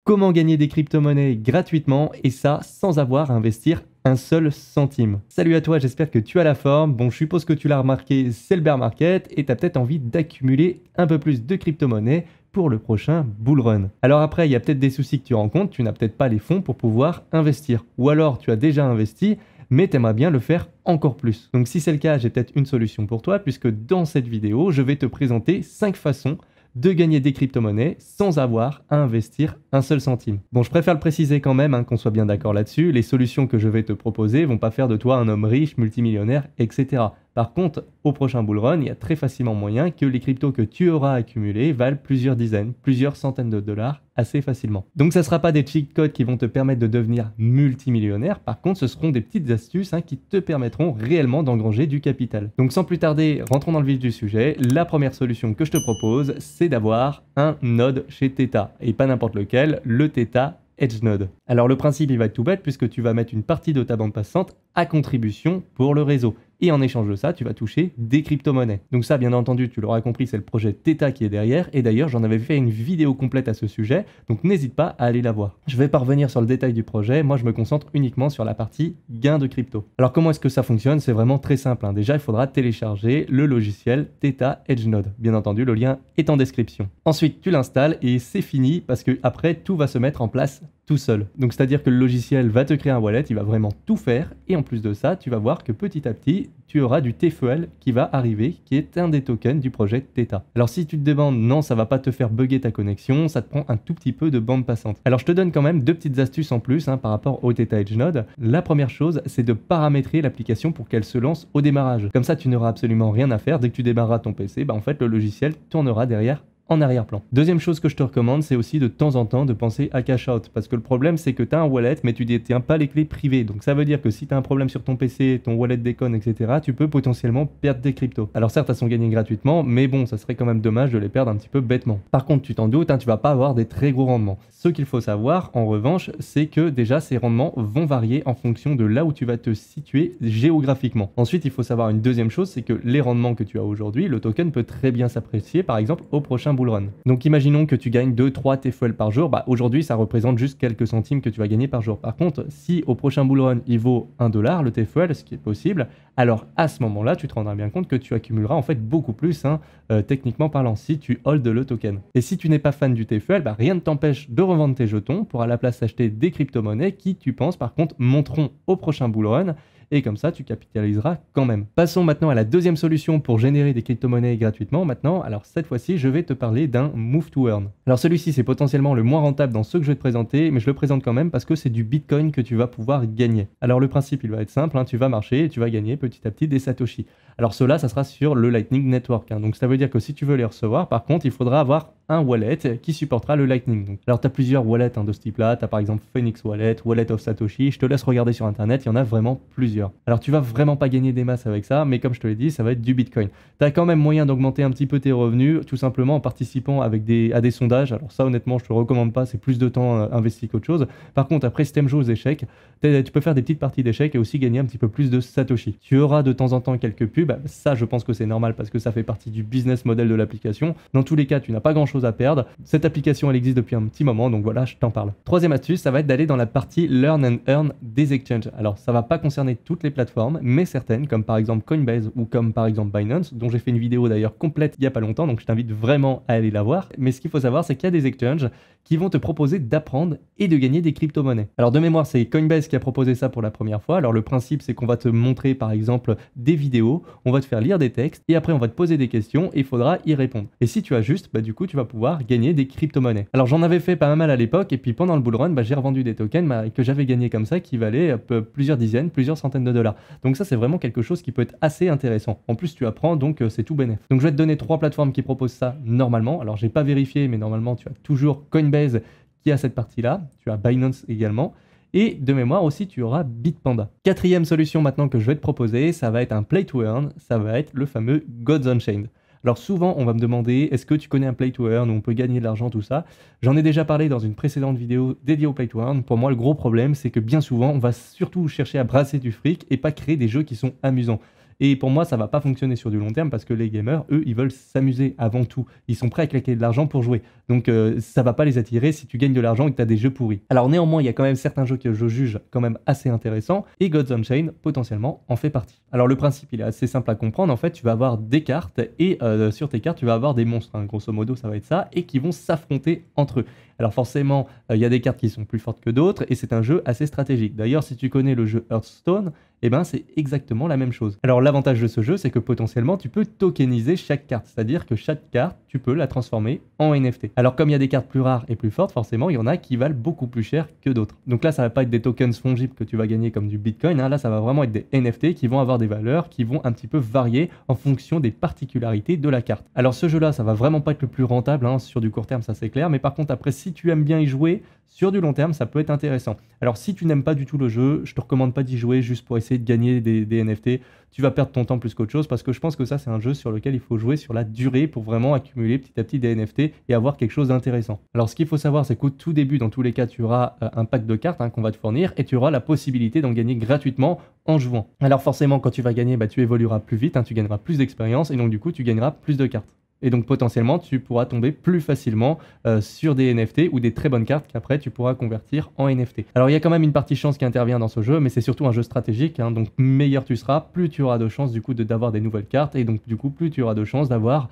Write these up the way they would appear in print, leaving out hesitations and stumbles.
comment gagner des crypto-monnaies gratuitement et ça sans avoir à investir un seul centime. Salut à toi, j'espère que tu as la forme. Bon, je suppose que tu l'as remarqué, c'est le bear market et tu as peut-être envie d'accumuler un peu plus de crypto-monnaies pour le prochain bull run. Alors après, il y a peut-être des soucis que tu rencontres, tu n'as peut-être pas les fonds pour pouvoir investir. Ou alors tu as déjà investi, mais tu aimerais bien le faire encore plus. Donc si c'est le cas, j'ai peut-être une solution pour toi, puisque dans cette vidéo, je vais te présenter 5 façons de gagner des crypto-monnaies sans avoir à investir un seul centime. Bon, je préfère le préciser quand même, qu'on soit bien d'accord là-dessus, les solutions que je vais te proposer vont pas faire de toi un homme riche, multimillionnaire, etc. Par contre, au prochain bull run, il y a très facilement moyen que les cryptos que tu auras accumulés valent plusieurs dizaines, plusieurs centaines de dollars assez facilement. Donc ça ne sera pas des cheat codes qui vont te permettre de devenir multimillionnaire, par contre ce seront des petites astuces qui te permettront réellement d'engranger du capital. Donc sans plus tarder, rentrons dans le vif du sujet. La première solution que je te propose, c'est d'avoir un node chez Theta, et pas n'importe lequel, le Theta Edge Node. Alors le principe il va être tout bête puisque tu vas mettre une partie de ta bande passante à contribution pour le réseau. Et en échange de ça, tu vas toucher des crypto-monnaies. Donc ça, bien entendu, tu l'auras compris, c'est le projet Theta qui est derrière. Et d'ailleurs, j'en avais fait une vidéo complète à ce sujet, donc n'hésite pas à aller la voir. Je vais pas revenir sur le détail du projet, moi je me concentre uniquement sur la partie gain de crypto. Alors comment est-ce que ça fonctionne? C'est vraiment très simple. Déjà, il faudra télécharger le logiciel Theta Edge Node. Bien entendu, le lien est en description. Ensuite, tu l'installes et c'est fini parce que après tout va se mettre en place tout seul. Donc c'est-à-dire que le logiciel va te créer un wallet, il va vraiment tout faire et en plus de ça, tu vas voir que petit à petit, tu auras du TFEL qui va arriver, qui est un des tokens du projet Theta. Alors si tu te demandes, non, ça va pas te faire bugger ta connexion, ça te prend un tout petit peu de bande passante. Alors je te donne quand même deux petites astuces en plus par rapport au Theta Edge Node. La première chose, c'est de paramétrer l'application pour qu'elle se lance au démarrage. Comme ça, tu n'auras absolument rien à faire. Dès que tu démarreras ton PC, en fait, le logiciel tournera derrière en arrière-plan. Deuxième chose que je te recommande, c'est aussi de temps en temps de penser à cash out. Parce que le problème, c'est que tu as un wallet, mais tu détiens pas les clés privées. Donc ça veut dire que si tu as un problème sur ton PC, ton wallet déconne, etc., tu peux potentiellement perdre des cryptos. Alors certes, elles sont gagnées gratuitement, mais bon, ça serait quand même dommage de les perdre un petit peu bêtement. Par contre, tu t'en doutes, tu vas pas avoir des très gros rendements. Ce qu'il faut savoir, en revanche, c'est que déjà, ces rendements vont varier en fonction de là où tu vas te situer géographiquement. Ensuite, il faut savoir une deuxième chose, c'est que les rendements que tu as aujourd'hui, le token peut très bien s'apprécier, par exemple, au prochain bull run. Donc imaginons que tu gagnes 2-3 TFEL par jour, aujourd'hui ça représente juste quelques centimes que tu vas gagner par jour. Par contre, si au prochain bull run il vaut 1 dollar le TFEL, ce qui est possible, alors à ce moment-là tu te rendras bien compte que tu accumuleras en fait beaucoup plus, techniquement parlant, si tu hold le token. Et si tu n'es pas fan du TFEL, rien ne t'empêche de revendre tes jetons pour à la place acheter des crypto-monnaies qui, tu penses par contre, monteront au prochain bull run. Et comme ça, tu capitaliseras quand même. Passons maintenant à la deuxième solution pour générer des crypto-monnaies gratuitement. Maintenant, alors cette fois-ci, je vais te parler d'un Move to Earn. Alors celui-ci, c'est potentiellement le moins rentable dans ceux que je vais te présenter, mais je le présente quand même parce que c'est du Bitcoin que tu vas pouvoir gagner. Alors le principe, il va être simple, tu vas marcher et tu vas gagner petit à petit des Satoshi. Alors cela, ça sera sur le Lightning Network. Donc ça veut dire que si tu veux les recevoir, par contre, il faudra avoir un wallet qui supportera le Lightning. Donc, alors tu as plusieurs wallets de ce type-là, tu as par exemple Phoenix Wallet, Wallet of Satoshi, je te laisse regarder sur internet, il y en a vraiment plusieurs. Alors tu vas vraiment pas gagner des masses avec ça, mais comme je te l'ai dit, ça va être du Bitcoin. Tu as quand même moyen d'augmenter un petit peu tes revenus, tout simplement en participant à des sondages. Alors ça honnêtement, je te le recommande pas, c'est plus de temps investi qu'autre chose. Par contre, après si t'aimes jouer aux échecs, tu peux faire des petites parties d'échecs et aussi gagner un petit peu plus de Satoshi. Tu auras de temps en temps quelques pubs, ça je pense que c'est normal parce que ça fait partie du business model de l'application. Dans tous les cas, tu n'as pas grand chose à perdre. Cette application, elle existe depuis un petit moment, donc voilà, je t'en parle. Troisième astuce, ça va être d'aller dans la partie Learn and Earn des exchanges. Alors, ça va pas concerner toutes les plateformes, mais certaines, comme par exemple Coinbase ou comme par exemple Binance, dont j'ai fait une vidéo d'ailleurs complète il y a pas longtemps, donc je t'invite vraiment à aller la voir. Mais ce qu'il faut savoir, c'est qu'il y a des exchanges qui vont te proposer d'apprendre et de gagner des crypto-monnaies. Alors de mémoire, c'est Coinbase qui a proposé ça pour la première fois. Alors le principe, c'est qu'on va te montrer par exemple des vidéos, on va te faire lire des textes et après on va te poser des questions et il faudra y répondre. Et si tu ajustes, du coup tu vas pouvoir gagner des crypto-monnaies. Alors j'en avais fait pas mal à l'époque et puis pendant le bull run, j'ai revendu des tokens que j'avais gagnés comme ça qui valaient plusieurs dizaines, plusieurs centaines de dollars. Donc ça c'est vraiment quelque chose qui peut être assez intéressant. En plus tu apprends donc c'est tout bénef. Donc je vais te donner 3 plateformes qui proposent ça normalement. Alors j'ai pas vérifié mais normalement tu as toujours Coinbase qui a cette partie-là, tu as Binance également, et de mémoire aussi tu auras Bitpanda. Quatrième solution maintenant que je vais te proposer, ça va être un Play to Earn, ça va être le fameux Gods Unchained. Alors souvent on va me demander, est-ce que tu connais un Play to Earn où on peut gagner de l'argent, tout ça? J'en ai déjà parlé dans une précédente vidéo dédiée au Play to Earn. Pour moi le gros problème c'est que bien souvent on va surtout chercher à brasser du fric et pas créer des jeux qui sont amusants. Et pour moi, ça va pas fonctionner sur du long terme parce que les gamers, eux, ils veulent s'amuser avant tout. Ils sont prêts à claquer de l'argent pour jouer. Donc ça va pas les attirer si tu gagnes de l'argent et que tu as des jeux pourris. Alors néanmoins, il y a quand même certains jeux que je juge quand même assez intéressants et Gods Unchained potentiellement en fait partie. Alors le principe, il est assez simple à comprendre. En fait, tu vas avoir des cartes et sur tes cartes, tu vas avoir des monstres. Hein. Grosso modo, ça va être ça et qui vont s'affronter entre eux. Alors forcément, il y a des cartes qui sont plus fortes que d'autres et c'est un jeu assez stratégique. D'ailleurs, si tu connais le jeu Hearthstone, eh ben, c'est exactement la même chose. Alors l'avantage de ce jeu, c'est que potentiellement, tu peux tokeniser chaque carte, c'est-à-dire que chaque carte, tu peux la transformer en NFT. Alors comme il y a des cartes plus rares et plus fortes, forcément, il y en a qui valent beaucoup plus cher que d'autres. Donc là, ça va pas être des tokens fongibles que tu vas gagner comme du Bitcoin, hein. Là, ça va vraiment être des NFT qui vont avoir des valeurs qui vont un petit peu varier en fonction des particularités de la carte. Alors ce jeu-là, ça va vraiment pas être le plus rentable, hein, sur du court terme, ça c'est clair, mais par contre, après, si tu aimes bien y jouer, sur du long terme, ça peut être intéressant. Alors si tu n'aimes pas du tout le jeu, je te recommande pas d'y jouer juste pour essayer de gagner des NFT. Tu vas perdre ton temps plus qu'autre chose parce que je pense que ça, c'est un jeu sur lequel il faut jouer sur la durée pour vraiment accumuler petit à petit des NFT et avoir quelque chose d'intéressant. Alors ce qu'il faut savoir, c'est qu'au tout début, dans tous les cas, tu auras un pack de cartes, hein, qu'on va te fournir et tu auras la possibilité d'en gagner gratuitement en jouant. Alors forcément, quand tu vas gagner, tu évolueras plus vite, hein, tu gagneras plus d'expérience et donc du coup, tu gagneras plus de cartes. Et donc potentiellement, tu pourras tomber plus facilement sur des NFT ou des très bonnes cartes qu'après tu pourras convertir en NFT. Alors il y a quand même une partie chance qui intervient dans ce jeu, mais c'est surtout un jeu stratégique, hein, donc meilleur tu seras, plus tu auras de chances du coup d'avoir des nouvelles cartes, et donc du coup plus tu auras de chances d'avoir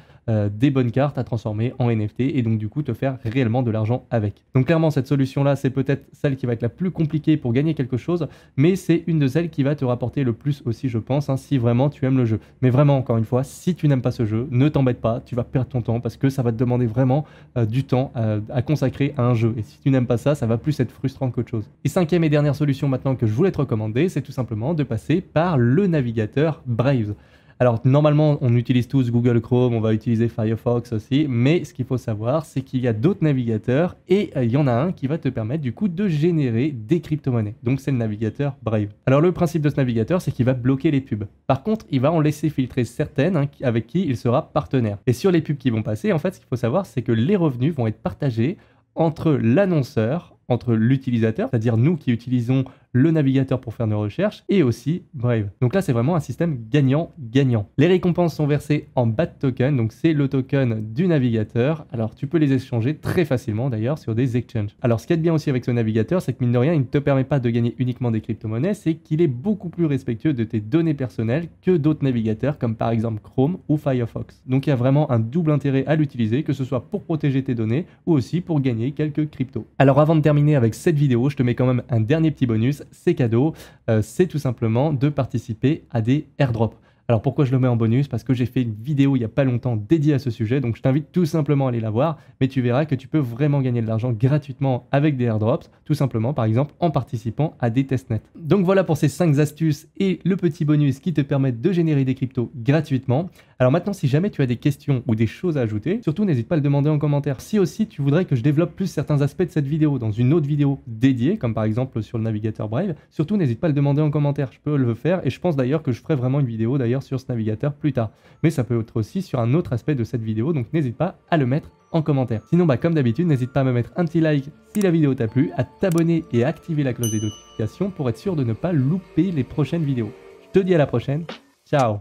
des bonnes cartes à transformer en NFT, et donc du coup te faire réellement de l'argent avec. Donc clairement cette solution-là, c'est peut-être celle qui va être la plus compliquée pour gagner quelque chose, mais c'est une de celles qui va te rapporter le plus aussi, je pense, hein, si vraiment tu aimes le jeu. Mais vraiment, encore une fois, si tu n'aimes pas ce jeu, ne t'embête pas, tu vas perdre ton temps parce que ça va te demander vraiment du temps à consacrer à un jeu. Et si tu n'aimes pas ça, ça va plus être frustrant qu'autre chose. Et cinquième et dernière solution maintenant que je voulais te recommander, c'est tout simplement de passer par le navigateur Brave. Alors normalement on utilise tous Google Chrome, on va utiliser Firefox aussi, mais ce qu'il faut savoir c'est qu'il y a d'autres navigateurs et il y en a un qui va te permettre du coup de générer des crypto-monnaies. Donc c'est le navigateur Brave. Alors le principe de ce navigateur c'est qu'il va bloquer les pubs. Par contre il va en laisser filtrer certaines, hein, avec qui il sera partenaire. Et sur les pubs qui vont passer, en fait ce qu'il faut savoir c'est que les revenus vont être partagés entre l'annonceur, entre l'utilisateur, c'est-à-dire nous qui utilisons le navigateur pour faire nos recherches, et aussi Brave. Donc là, c'est vraiment un système gagnant-gagnant. Les récompenses sont versées en BAT token, donc c'est le token du navigateur. Alors tu peux les échanger très facilement d'ailleurs sur des exchanges. Alors ce qu'il y a de bien aussi avec ce navigateur, c'est que mine de rien, il ne te permet pas de gagner uniquement des crypto-monnaies, c'est qu'il est beaucoup plus respectueux de tes données personnelles que d'autres navigateurs comme par exemple Chrome ou Firefox. Donc il y a vraiment un double intérêt à l'utiliser, que ce soit pour protéger tes données ou aussi pour gagner quelques cryptos. Alors avant de terminer avec cette vidéo, je te mets quand même un dernier petit bonus. C'est cadeau, c'est tout simplement de participer à des airdrops. Alors pourquoi je le mets en bonus? Parce que j'ai fait une vidéo il n'y a pas longtemps dédiée à ce sujet, donc je t'invite tout simplement à aller la voir, mais tu verras que tu peux vraiment gagner de l'argent gratuitement avec des airdrops, tout simplement par exemple en participant à des testnets. Donc voilà pour ces 5 astuces et le petit bonus qui te permettent de générer des cryptos gratuitement. Alors maintenant, si jamais tu as des questions ou des choses à ajouter, surtout n'hésite pas à le demander en commentaire. Si aussi tu voudrais que je développe plus certains aspects de cette vidéo dans une autre vidéo dédiée, comme par exemple sur le navigateur Brave, surtout n'hésite pas à le demander en commentaire, je peux le faire et je pense d'ailleurs que je ferai vraiment une vidéo d'ailleurs sur ce navigateur plus tard. Mais ça peut être aussi sur un autre aspect de cette vidéo, donc n'hésite pas à le mettre en commentaire. Sinon, comme d'habitude, n'hésite pas à me mettre un petit like si la vidéo t'a plu, à t'abonner et à activer la cloche des notifications pour être sûr de ne pas louper les prochaines vidéos. Je te dis à la prochaine, ciao!